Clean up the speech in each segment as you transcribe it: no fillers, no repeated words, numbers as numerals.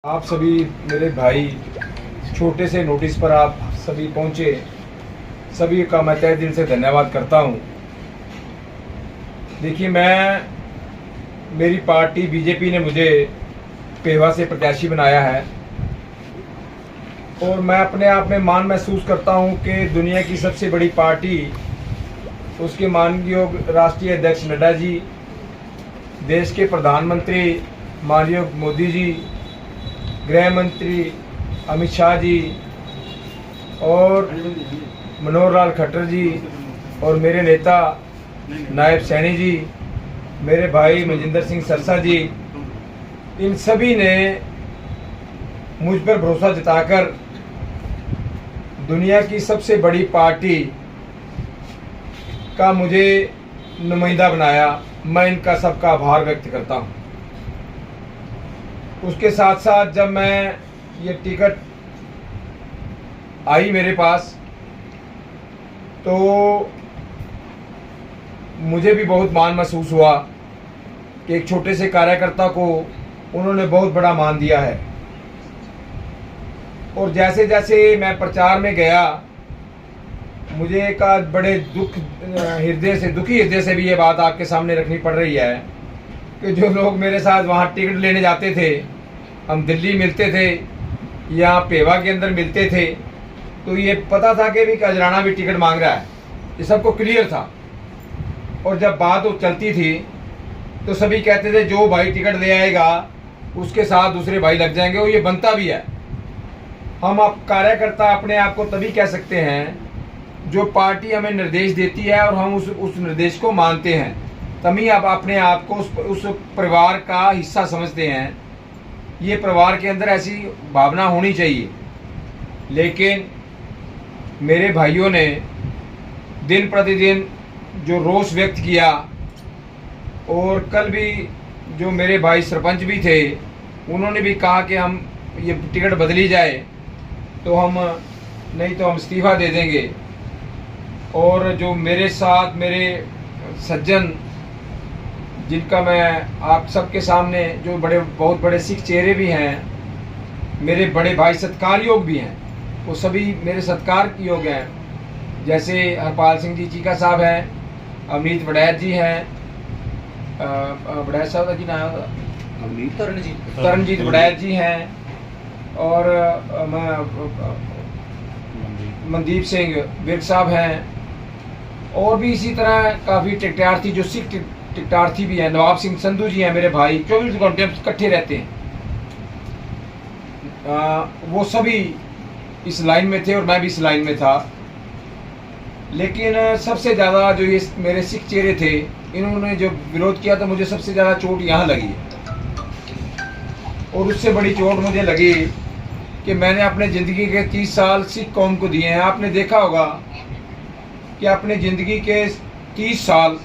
आप सभी मेरे भाई, छोटे से नोटिस पर आप सभी पहुंचे, सभी का मैं तहे दिल से धन्यवाद करता हूं। देखिए, मेरी पार्टी बीजेपी ने मुझे पेवा से प्रत्याशी बनाया है और मैं अपने आप में मान महसूस करता हूं कि दुनिया की सबसे बड़ी पार्टी, उसके माननीय राष्ट्रीय अध्यक्ष नड्डा जी, देश के प्रधानमंत्री माननीय मोदी जी, गृह मंत्री अमित शाह जी और मनोहर लाल खट्टर जी और मेरे नेता नायब सैनी जी, मेरे भाई मजिंदर सिंह सरसा जी, इन सभी ने मुझ पर भरोसा जताकर दुनिया की सबसे बड़ी पार्टी का मुझे नुमाइंदा बनाया। मैं इनका सबका आभार व्यक्त करता हूं। उसके साथ साथ जब मैं ये टिकट आई मेरे पास तो मुझे भी बहुत मान महसूस हुआ कि एक छोटे से कार्यकर्ता को उन्होंने बहुत बड़ा मान दिया है। और जैसे जैसे मैं प्रचार में गया, मुझे एक बड़े दुखी हृदय से भी ये बात आपके सामने रखनी पड़ रही है कि जो लोग मेरे साथ वहाँ टिकट लेने जाते थे, हम दिल्ली मिलते थे या पेवा के अंदर मिलते थे, तो ये पता था कि भी कजराना भी टिकट मांग रहा है, ये सबको क्लियर था। और जब बात वो चलती थी तो सभी कहते थे जो भाई टिकट ले आएगा उसके साथ दूसरे भाई लग जाएंगे, और ये बनता भी है। हम आप कार्यकर्ता अपने आप को तभी कह सकते हैं जो पार्टी हमें निर्देश देती है और हम उस निर्देश को मानते हैं, तभी आप अपने आप को उस परिवार का हिस्सा समझते हैं। ये परिवार के अंदर ऐसी भावना होनी चाहिए। लेकिन मेरे भाइयों ने दिन प्रतिदिन जो रोष व्यक्त किया, और कल भी जो मेरे भाई सरपंच भी थे, उन्होंने भी कहा कि हम ये टिकट बदली जाए तो हम नहीं तो हम इस्तीफ़ा दे देंगे। और जो मेरे साथ मेरे सज्जन, जिनका मैं आप सबके सामने जो बहुत बड़े सिख चेहरे भी हैं, मेरे बड़े भाई सत्कार योग भी हैं, वो सभी मेरे सत्कार योग्य हैं। जैसे हरपाल सिंह जी चीका साहब हैं, अमित वड़ैत जी हैं, वड़ैत साहब का जी नाम तरनजीत वड़ैत जी हैं, और मनदीप सिंह विर्क साहब हैं, और भी इसी तरह काफ़ी टिकटार्थी जो सिख टिकटार्थी भी हैं। नवाब सिंह संधू जी हैं मेरे भाई, 24 घंटे इकट्ठे रहते हैं। वो सभी इस लाइन में थे और मैं भी इस लाइन में था। लेकिन सबसे ज़्यादा जो ये मेरे सिख चेहरे थे, इन्होंने जो विरोध किया तो मुझे सबसे ज़्यादा चोट यहाँ लगी है। और उससे बड़ी चोट मुझे लगी कि मैंने अपने ज़िंदगी के 30 साल सिख कौम को दिए हैं। आपने देखा होगा कि अपने ज़िंदगी के 30 साल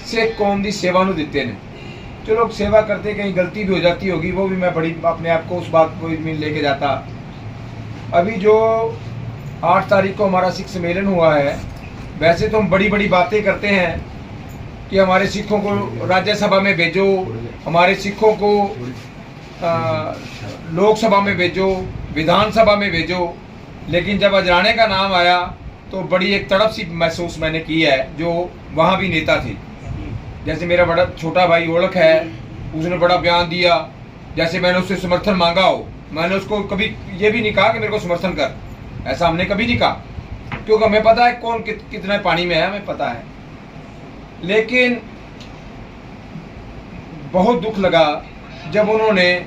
सिख कौम की सेवा नूं दिते ने। चलो सेवा करते कहीं गलती भी हो जाती होगी, वो भी मैं बड़ी अपने आप को उस बात को में लेके जाता। अभी जो 8 तारीख को हमारा सिख सम्मेलन हुआ है, वैसे तो हम बड़ी बड़ी बातें करते हैं कि हमारे सिखों को राज्यसभा में भेजो, हमारे सिखों को लोकसभा में भेजो, विधानसभा में भेजो। लेकिन जब अजराने का नाम आया तो बड़ी एक तड़प सी महसूस मैंने की है, जो वहाँ भी नेता थे। जैसे मेरा बड़ा छोटा भाई ओळख है, उसने बड़ा बयान दिया, जैसे मैंने उससे समर्थन मांगा हो। मैंने उसको कभी ये भी नहीं कहा कि मेरे को समर्थन कर, ऐसा हमने कभी नहीं कहा, क्योंकि हमें पता है कौन कितने पानी में है, हमें पता है। लेकिन बहुत दुख लगा जब उन्होंने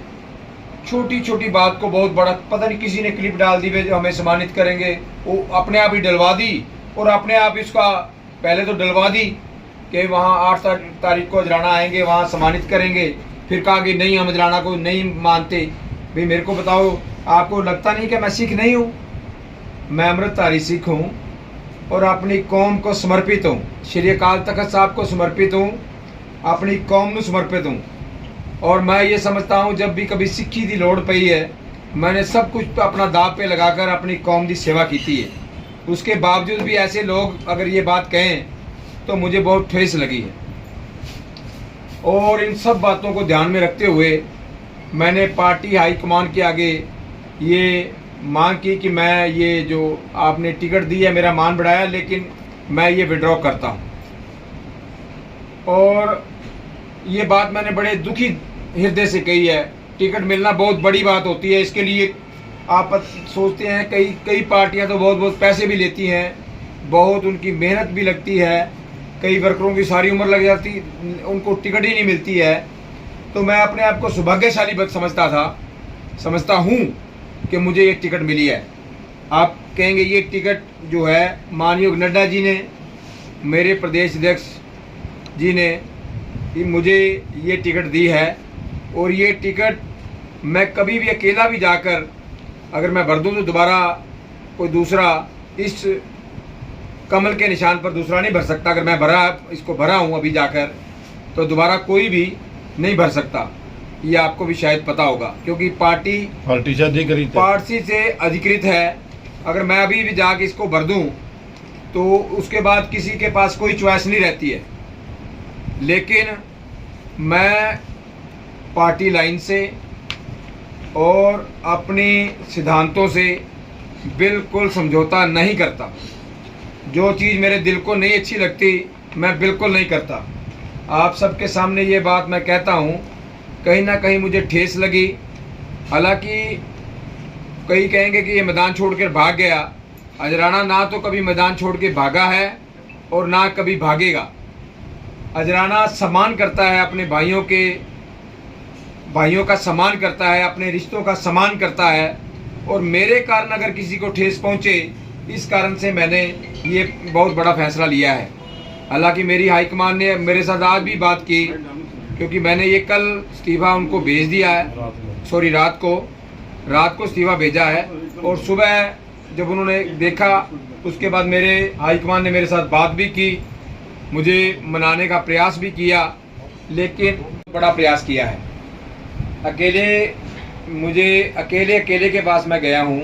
छोटी छोटी बात को बहुत बड़ा, पता नहीं किसी ने क्लिप डाल दी जो हमें सम्मानित करेंगे, वो अपने आप ही डलवा दी। और अपने आप इसका पहले तो डलवा दी कि वहाँ 8 तारीख को अजराना आएंगे, वहाँ सम्मानित करेंगे। फिर कहा कि नहीं, हम अजराना को नहीं मानते। भाई मेरे को बताओ, आपको लगता नहीं कि मैं सिख नहीं हूँ? मैं अमृतधारी सिख हूँ और अपनी कौम को समर्पित हूँ, श्री अकाल तख्त साहब को समर्पित हूँ, अपनी कौम को समर्पित हूँ। और मैं ये समझता हूँ जब भी कभी सिक्खी की लोड़ पई है, मैंने सब कुछ अपना दाव पे लगाकर अपनी कौम की सेवा की है। उसके बावजूद भी ऐसे लोग अगर ये बात कहें तो मुझे बहुत ठेस लगी है। और इन सब बातों को ध्यान में रखते हुए मैंने पार्टी हाईकमान के आगे ये मांग की कि मैं ये जो आपने टिकट दी है मेरा मान बढ़ाया, लेकिन मैं ये विड्रॉ करता हूँ। और ये बात मैंने बड़े दुखी हृदय से कही है। टिकट मिलना बहुत बड़ी बात होती है, इसके लिए आप सोचते हैं कई पार्टियां तो बहुत पैसे भी लेती हैं, बहुत उनकी मेहनत भी लगती है, कई वर्करों की सारी उम्र लग जाती, उनको टिकट ही नहीं मिलती है। तो मैं अपने आप को सौभाग्यशाली समझता हूँ कि मुझे ये टिकट मिली है। आप कहेंगे ये टिकट जो है माननीय नड्डा जी ने, मेरे प्रदेश अध्यक्ष जी ने मुझे ये टिकट दी है, और ये टिकट मैं कभी भी अकेला भी जाकर अगर मैं भर दूँ तो दोबारा कोई दूसरा इस कमल के निशान पर दूसरा नहीं भर सकता। अगर मैं इसको भरा हूँ अभी जाकर, तो दोबारा कोई भी नहीं भर सकता। ये आपको भी शायद पता होगा, क्योंकि पार्टी से अधिकृत है। अगर मैं अभी भी जाके इसको भर दूँ तो उसके बाद किसी के पास कोई चॉइस नहीं रहती है। लेकिन मैं पार्टी लाइन से और अपने सिद्धांतों से बिल्कुल समझौता नहीं करता। जो चीज़ मेरे दिल को नहीं अच्छी लगती मैं बिल्कुल नहीं करता। आप सबके सामने ये बात मैं कहता हूँ, कहीं ना कहीं मुझे ठेस लगी। हालांकि कई कहेंगे कि ये मैदान छोड़कर भाग गया। अजराना ना तो कभी मैदान छोड़ के भागा है और ना कभी भागेगा। अजराना सम्मान करता है अपने भाइयों का सम्मान करता है, अपने रिश्तों का सम्मान करता है। और मेरे कारण अगर किसी को ठेस पहुँचे, इस कारण से मैंने ये बहुत बड़ा फैसला लिया है। हालांकि मेरी हाईकमान ने मेरे साथ आज भी बात की, क्योंकि मैंने ये कल इस्तीफा उनको भेज दिया है, सॉरी रात को इस्तीफा भेजा है। और सुबह जब उन्होंने देखा उसके बाद मेरे हाईकमान ने मेरे साथ बात भी की, मुझे मनाने का प्रयास भी किया, लेकिन बड़ा प्रयास किया है। अकेले के पास मैं गया हूँ,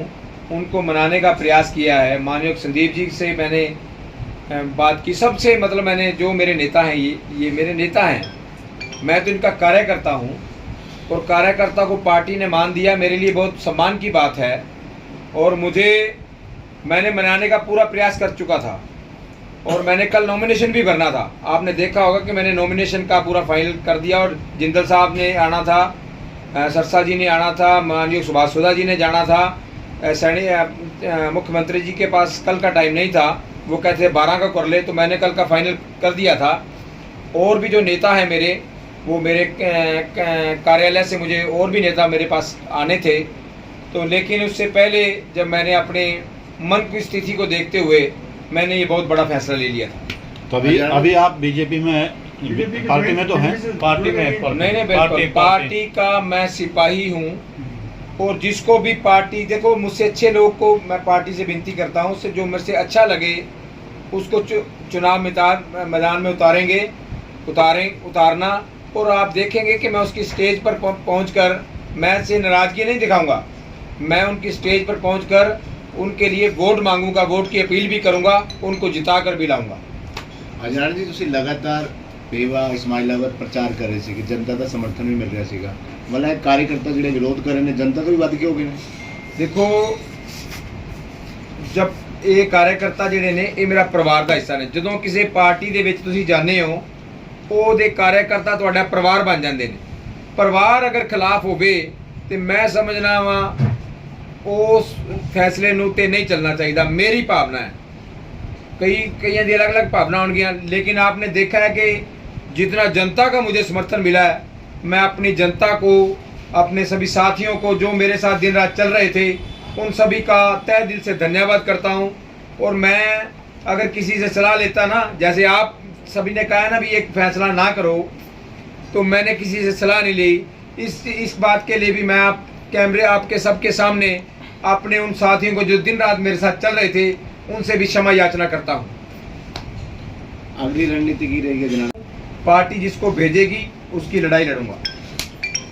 उनको मनाने का प्रयास किया है। माननीय संदीप जी से मैंने बात की, सबसे मतलब मैंने जो मेरे नेता हैं, ये मेरे नेता हैं, मैं तो इनका कार्यकर्ता हूँ, और कार्यकर्ता को पार्टी ने मान दिया, मेरे लिए बहुत सम्मान की बात है। और मैंने मनाने का पूरा प्रयास कर चुका था, और मैंने कल नॉमिनेशन भी भरना था। आपने देखा होगा कि मैंने नॉमिनेशन का पूरा फाइनल कर दिया, और जिंदल साहब ने आना था, सरसा जी ने आना था, माननीय सुभाष सुधा जी ने जाना था, मुख्यमंत्री जी के पास कल का टाइम नहीं था, वो कहते 12 का कर ले, तो मैंने कल का फाइनल कर दिया था। और भी जो नेता हैं मेरे, वो मेरे कार्यालय से मुझे और भी नेता मेरे पास आने थे, तो लेकिन उससे पहले जब मैंने अपने मन की स्थिति को देखते हुए मैंने ये बहुत बड़ा फैसला ले लिया था। तो अभी आप बीजेपी में पार्टी में तो हैं? पार्टी में नहीं बिल्कुल पार्टी का मैं सिपाही हूँ। और जिसको भी पार्टी, देखो मुझसे अच्छे लोग को मैं पार्टी से विनती करता हूँ, उससे जो मेरे से अच्छा लगे उसको चुनाव मैदान में उतारना। और आप देखेंगे कि मैं उसकी स्टेज पर पहुंचकर मैं से नाराज़गी नहीं दिखाऊंगा। मैं उनकी स्टेज पर पहुंचकर उनके लिए वोट मांगूंगा, वोट की अपील भी करूंगा, उनको जिता कर भी लाऊंगा। अजराना जी, ਤੁਸੀਂ लगातार बेवा इस्माइलाबाद प्रचार कर रहे थे कि जनता का समर्थन भी मिल रहा है, मतलब कार्यकर्ता जो विरोध कर रहे हैं, जनता तो भी वध के हो गए। देखो, जब ये कार्यकर्ता ਜਿਹੜੇ ਨੇ ਇਹ ਮੇਰਾ ਪਰਿਵਾਰ ਦਾ ਹਿੱਸਾ ਨੇ। ਜਦੋਂ ਕਿਸੇ ਪਾਰਟੀ ਦੇ ਵਿੱਚ ਤੁਸੀਂ ਜਾਂਦੇ ਹੋ, ਉਹਦੇ कार्यकर्ता ਤੁਹਾਡਾ ਪਰਿਵਾਰ ਬਣ ਜਾਂਦੇ ਨੇ। ਪਰਿਵਾਰ ਅਗਰ ਖਿਲਾਫ ਹੋਵੇ ਤੇ ਮੈਂ ਸਮਝਣਾ ਵਾ ਉਸ ਫੈਸਲੇ ਨੂੰ ਤੇ नहीं चलना चाहिए। मेरी भावना है, कईयों की अलग अलग भावना होंगी, लेकिन आपने देखा है कि जितना जनता का मुझे समर्थन मिला है, मैं अपनी जनता को, अपने सभी साथियों को जो मेरे साथ दिन रात चल रहे थे, उन सभी का तहे दिल से धन्यवाद करता हूं। और मैं अगर किसी से सलाह लेता ना, जैसे आप सभी ने कहा ना भी एक फैसला ना करो, तो मैंने किसी से सलाह नहीं ली। इस बात के लिए भी मैं कैमरे आपके सबके सामने अपने उन साथियों को जो दिन रात मेरे साथ चल रहे थे, उनसे भी क्षमा याचना करता हूँ। अगली रणनीति की रहेगी जनाब? पार्टी जिसको भेजेगी उसकी लड़ाई लड़ूंगा।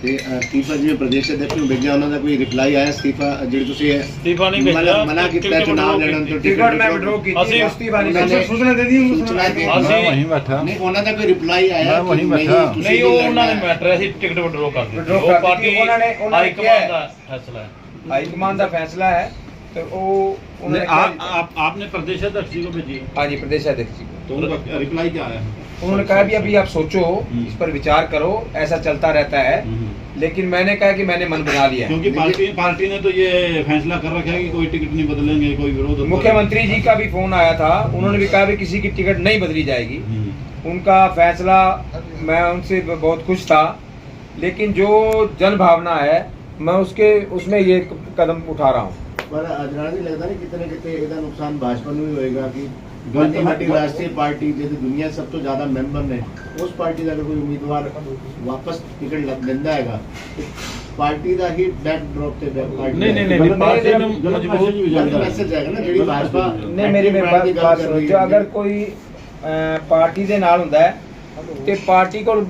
ਤੇ ਅਸਤੀਫਾ ਜਿਵੇਂ ਪ੍ਰਦੇਸ਼ ਅਧਿਕਸ਼ ਨੂੰ ਭੇਜਿਆ ਉਹਨਾਂ ਦਾ ਕੋਈ ਰਿਪਲਾਈ ਆਇਆ ਅਸਤੀਫਾ ਜਿਹੜੀ ਤੁਸੀਂ ਅਸਤੀਫਾ ਨਹੀਂ ਭੇਜਿਆ, ਮਨਾ ਕੀਤਾ ਚੁਣਾਵ ਲੜਨ ਤੋਂ टिकट मैं विड्रॉ की थी, ਅਸੀਂ- इस्तीफा नहीं मैंने- मैंने सूचना दे दी सूचना दी। ਅਸੀਂ वहीं बैठा ਨਹੀਂ ਉਹਨਾਂ ਦਾ ਕੋਈ ਰਿਪਲਾਈ ਆਇਆ ਮੈਂ ਵਹੀਂ ਕਿ ਬੈਠਾ। ਤੁਸੀਂ ਨਹੀਂ ਉਹ ਉਹਨਾਂ ਲੜਨਾ ਨੇ ਹੈ। ਮੈਟਰ ਅਸੀਂ ਟਿਕਟ ਵਿਡਰੋ ਕਰ ਦਿੱਤੀ Withdraw ਉਹ ਕਰ ਦਿੱਤੀ, ਪਾਰਟੀ ਉਹਨਾਂ ਨੇ ਹਾਈ ਕਿਹਾ ਕਮਾਂਡ ਹੈ। ਦਾ ਫੈਸਲਾ ਹੈ हाईकमान का फैसला है तो वो उन्होंने क्या- आपने प्रदेश अध्यक्ष जी को भेजी हाँ जी प्रदेश अध्यक्ष जी को तो उनका रिप्लाई क्या आया उन्होंने कहा भी अभी आप सोचो इस पर विचार करो, ऐसा चलता रहता है। लेकिन मैंने कहा कि मैंने मन बना लिया है। क्योंकि पार्टी ने तो ये फैसला कर रखा है कि कोई टिकट नहीं बदलेंगे, कोई विरोध मुख्यमंत्री जी का भी फोन आया था, उन्होंने भी कहा भी किसी की टिकट नहीं बदली जाएगी। उनका फैसला मैं उनसे बहुत खुश था, लेकिन जो जन भावना है मैं उसमें ये कदम उठा रहा हूँ। ਪਰ ਅਜਨਾਨ ਨਹੀਂ ਲੱਗਦਾ ਨਹੀਂ ਕਿਤੇ ਨਾ ਕਿਤੇ ਇਹਦਾ ਨੁਕਸਾਨ ਭਾਜਪਾ ਨੂੰ ਵੀ ਹੋਏਗਾ ਕਿ ਵੱਡੀ ਰਾਸ਼ਟਰੀ ਪਾਰਟੀ ਜਿਹਦੀ ਦੁਨੀਆ 'ਚ ਸਭ ਤੋਂ ਜ਼ਿਆਦਾ ਮੈਂਬਰ ਨੇ ਉਸ ਪਾਰਟੀ ਦਾ ਅਗਰ ਕੋਈ ਉਮੀਦਵਾਰ ਵਾਪਸ ਟਿਕਟ ਲੈਂਦਾ ਹੈਗਾ ਤੇ ਪਾਰਟੀ ਦਾ ਹੀ ਡੈਡ ਡ੍ਰੌਪ ਤੇ ਪਾਰਟੀ नहीं पार्टी ने मजबूत ਮੈਸੇਜ ਆਏਗਾ ਨਾ ਜਿਹੜੀ ਭਾਜਪਾ नहीं मेरी बात सुनो, जो अगर कोई पार्टी ਦੇ ਨਾਲ ਹੁੰਦਾ ਹੈ ਤੇ ਪਾਰਟੀ ਕੋਲ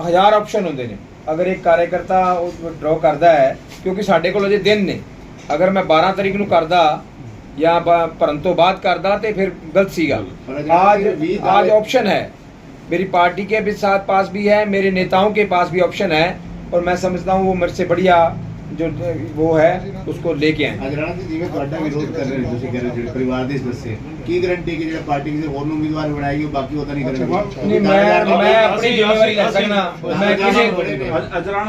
ਹਜ਼ਾਰ ਆਪਸ਼ਨ ਹੁੰਦੇ ਨੇ। ਅਗਰ ਇੱਕ ਕਾਰਜਕਰਤਾ ਉਹ ਵਿਡਰੋ ਕਰਦਾ ਹੈ, ਕਿਉਂਕਿ ਸਾਡੇ ਕੋਲ ਅਜੇ ਦਿਨ ਨੇ, ਅਗਰ ਮੈਂ 12 ਤਰੀਕ ਨੂੰ ਕਰਦਾ ਜਾਂ ਭਰਨ ਤੋਂ ਬਾਅਦ करदा तो फिर गलत सीगा। आज ऑप्शन है, मेरी पार्टी के भी साथ पास भी है, मेरे नेताओं के पास भी ऑप्शन है, और मैं समझता हूँ वो मेरे से बढ़िया जो वो है उसको लेके आए। ਅਜਨਾਨ ਜੀ ਜਿਵੇਂ ਤੁਹਾਡਾ ਵਿਰੋਧ ਕਰ ਰਹੇ ਨੇ ਤੁਸੀਂ ਕਹਿ ਰਹੇ ਜਿਹੜੇ ਪਰਿਵਾਰ ਦੇ ਸਦੱਸਿਆ ਕੀ ਗਾਰੰਟੀ ਕਿ ਜਿਹੜਾ ਪਾਰਟੀ ਕਿਸੇ ਹੋਰ ਨੂੰ ਉਮੀਦਵਾਰ ਬਣਾਏਗੀ ਉਹ ਬਾਕੀ ਉਹ ਤਾਂ ਨਹੀਂ ਕਰਨਗੇ नहीं मैं अपनी जिम्मेवारी ले सकना, मैं किसी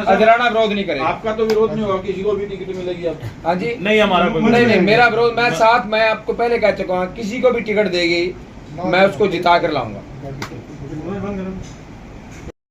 अजराना विरोध नहीं करेगा। आपका तो विरोध नहीं होगा, किसी को भी टिकट मिलेगी आप हाँ जी नहीं हमारा कोई नहीं मेरा विरोध मैं साथ मैं आपको पहले कह चुका हूँ, किसी को भी टिकट देगी मैं उसको जिता कर लाऊंगा।